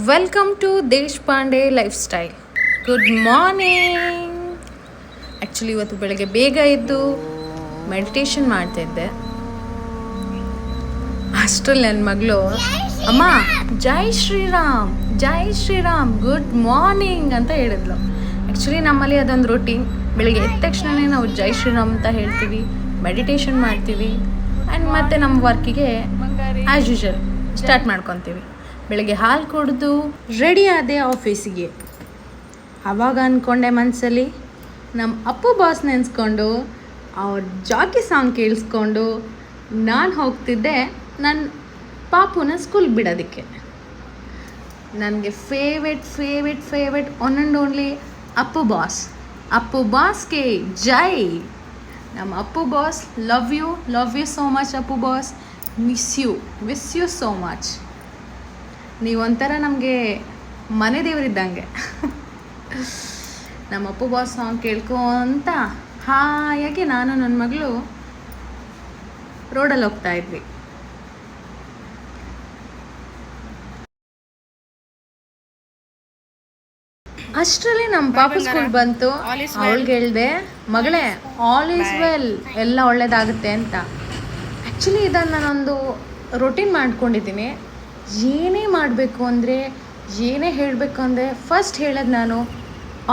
Welcome to Deshpande life style. Good morning. Actually ಇವತ್ತು ಬೆಳಗ್ಗೆ ಬೇಗ ಎದ್ದು ಮೆಡಿಟೇಷನ್ ಮಾಡ್ತಿದ್ದೆ. ಅಷ್ಟರಲ್ಲಿ ನನ್ನ ಮಗಳು, ಅಮ್ಮ ಜೈ ಶ್ರೀರಾಮ್ ಜೈ ಶ್ರೀರಾಮ್ ಗುಡ್ ಮಾರ್ನಿಂಗ್ ಅಂತ ಹೇಳಿದ್ಲು. ಆ್ಯಕ್ಚುಲಿ ನಮ್ಮಲ್ಲಿ ಅದೊಂದು ರೊಟೀನ್. ಬೆಳಗ್ಗೆ ಎದ್ದ ತಕ್ಷಣವೇ ನಾವು ಜೈ ಶ್ರೀರಾಮ್ ಅಂತ ಹೇಳ್ತೀವಿ, ಮೆಡಿಟೇಷನ್ ಮಾಡ್ತೀವಿ ಆ್ಯಂಡ್ ಮತ್ತು ನಮ್ಮ ವರ್ಕಿಗೆ ಆ್ಯಸ್ ಯೂಶುವಲ್ ಸ್ಟಾರ್ಟ್ ಮಾಡ್ಕೊತೀವಿ. ಬೆಳಗ್ಗೆ ಹಾಲು ಕುಡಿದು ರೆಡಿ ಆದೆ ಆಫೀಸಿಗೆ. ಆವಾಗ ಅಂದ್ಕೊಂಡೆ ಮನಸ್ಸಲ್ಲಿ, ನಮ್ಮ ಅಪ್ಪು ಬಾಸ್ ನೆನೆಸ್ಕೊಂಡು ಅವ್ರ ಜಾಕಿ ಸಾಂಗ್ ಕೇಳಿಸ್ಕೊಂಡು ನಾನು ಹೋಗ್ತಿದ್ದೆ ನನ್ನ ಪಾಪುನ ಸ್ಕೂಲ್ ಬಿಡೋದಕ್ಕೆ. ನನಗೆ favourite one and only Appu boss. Appu ಬಾಸ್ಗೆ ಜೈ. ನಮ್ಮ Appu boss, love you so much Appu boss. Miss you so much. ನೀವೊಂಥರ ನಮಗೆ ಮನೆ ದೇವರಿದ್ದಂಗೆ. ನಮ್ಮ ಅಪ್ಪು ಬಾಸ್ ಸಾಂಗ್ ಕೇಳ್ಕೊಂತ ಹಾಯಾಗಿ ನಾನು ನನ್ನ ಮಗಳು ರೋಡಲ್ಲಿ ಹೋಗ್ತಾ ಇದ್ವಿ. ಅಷ್ಟರಲ್ಲಿ ನಮ್ಮ ಪಾಪು ಸ್ಕೂಲ್ ಬಂತು. ಅವಳಿಗೆ ಹೇಳಿದೆ, ಮಗಳೇ ಆಲ್ ಈಸ್ ವೆಲ್, ಎಲ್ಲ ಒಳ್ಳೇದಾಗುತ್ತೆ ಅಂತ. ಆ್ಯಕ್ಚುಲಿ ಇದನ್ನು ನಾನೊಂದು ರೊಟೀನ್ ಮಾಡ್ಕೊಂಡಿದ್ದೀನಿ. ಏನೇ ಮಾಡಬೇಕು ಅಂದರೆ, ಏನೇ ಹೇಳಬೇಕು ಅಂದರೆ ಫಸ್ಟ್ ಹೇಳೋದು ನಾನು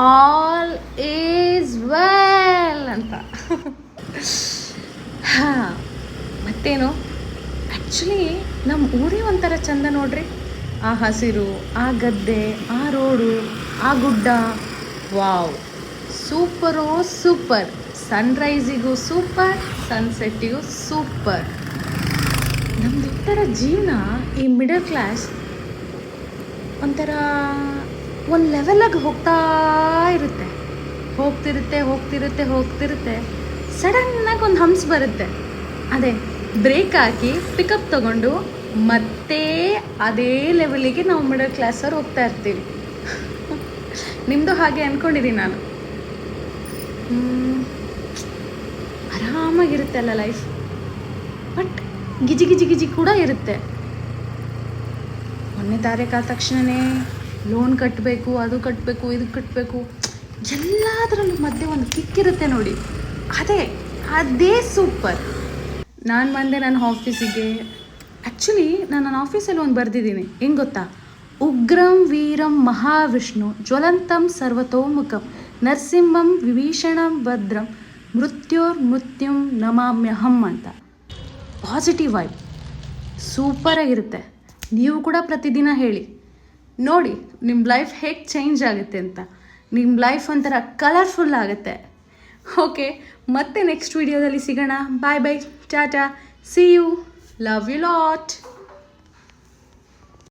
ಆಲ್ ಈಸ್ ವೆಲ್ ಅಂತ. ಹಾಂ, ಮತ್ತೇನು, ಆ್ಯಕ್ಚುಲಿ ನಮ್ಮ ಊರೇ ಒಂಥರ ಚಂದ ನೋಡ್ರಿ. ಆ ಹಸಿರು, ಆ ಗದ್ದೆ, ಆ ರೋಡು, ಆ ಗುಡ್ಡ, ವಾವ್, ಸೂಪರ್. ಸನ್ರೈಸಿಗೂ ಸೂಪರ್, ಸನ್ಸೆಟ್ಟಿಗೂ ಸೂಪರ್. ನಮ್ಮದು ಒಂಥರ ಜೀವನ ಈ ಮಿಡಲ್ ಕ್ಲಾಸ್ ಒಂಥರ ಒಂದು ಲೆವೆಲಾಗಿ ಹೋಗ್ತಿರುತ್ತೆ. ಸಡನ್ನಾಗಿ ಒಂದು ಹಂಪ್ಸ್ ಬರುತ್ತೆ. ಅದೇ ಬ್ರೇಕ್ ಹಾಕಿ ಪಿಕಪ್ ತೊಗೊಂಡು ಮತ್ತೆ ಅದೇ ಲೆವೆಲಿಗೆ ನಾವು ಮಿಡಲ್ ಕ್ಲಾಸವ್ರು ಹೋಗ್ತಾ ಇರ್ತೀವಿ. ನಿಮ್ಮದು ಹಾಗೆ ಅಂದ್ಕೊಂಡಿದ್ದೀನಿ ನಾನು. ಆರಾಮಾಗಿರುತ್ತೆ ಅಲ್ಲ ಲೈಫ್, ಬಟ್ ಗಿಜಿ ಕೂಡ ಇರುತ್ತೆ. ಮೊನ್ನೆ ತಾರೀಕು ಆದ ತಕ್ಷಣವೇ ಲೋನ್ ಕಟ್ಟಬೇಕು, ಅದು ಕಟ್ಟಬೇಕು, ಇದು ಕಟ್ಟಬೇಕು, ಎಲ್ಲದರಲ್ಲೂ ಮಧ್ಯೆ ಒಂದು ಕಿಕ್ ಇರುತ್ತೆ ನೋಡಿ. ಅದೇ ಸೂಪರ್. ನಾನು ಬಂದೆ ನನ್ನ ಆಫೀಸಿಗೆ. ಆ್ಯಕ್ಚುಲಿ ನಾನು ನನ್ನ ಆಫೀಸಲ್ಲಿ ಒಂದು ಬರೆದಿದ್ದೀನಿ, ಹೆಂಗೆ ಗೊತ್ತಾ? ಉಗ್ರಂ ವೀರಂ ಮಹಾವಿಷ್ಣು ಜ್ವಲಂತಂ ಸರ್ವತೋಮುಖಂ ನರಸಿಂಹಂ ವಿಭೀಷಣಂ ಭದ್ರಂ ಮೃತ್ಯುಂ ನಮಾಮ್ಯಹಂ ಅಂತ. ಪಾಸಿಟಿವ್ ವೈಬ್ ಸೂಪರಾಗಿರುತ್ತೆ. ನೀವು ಕೂಡ ಪ್ರತಿದಿನ ಹೇಳಿ ನೋಡಿ ನಿಮ್ಮ ಲೈಫ್ ಹೇಗೆ ಚೇಂಜ್ ಆಗುತ್ತೆ ಅಂತ. ನಿಮ್ಮ ಲೈಫ್ ಒಂಥರ ಕಲರ್ಫುಲ್ ಆಗುತ್ತೆ. ಓಕೆ, ಮತ್ತೆ ನೆಕ್ಸ್ಟ್ ವಿಡಿಯೋದಲ್ಲಿ ಸಿಗೋಣ. Bye tata, see you, love you lot.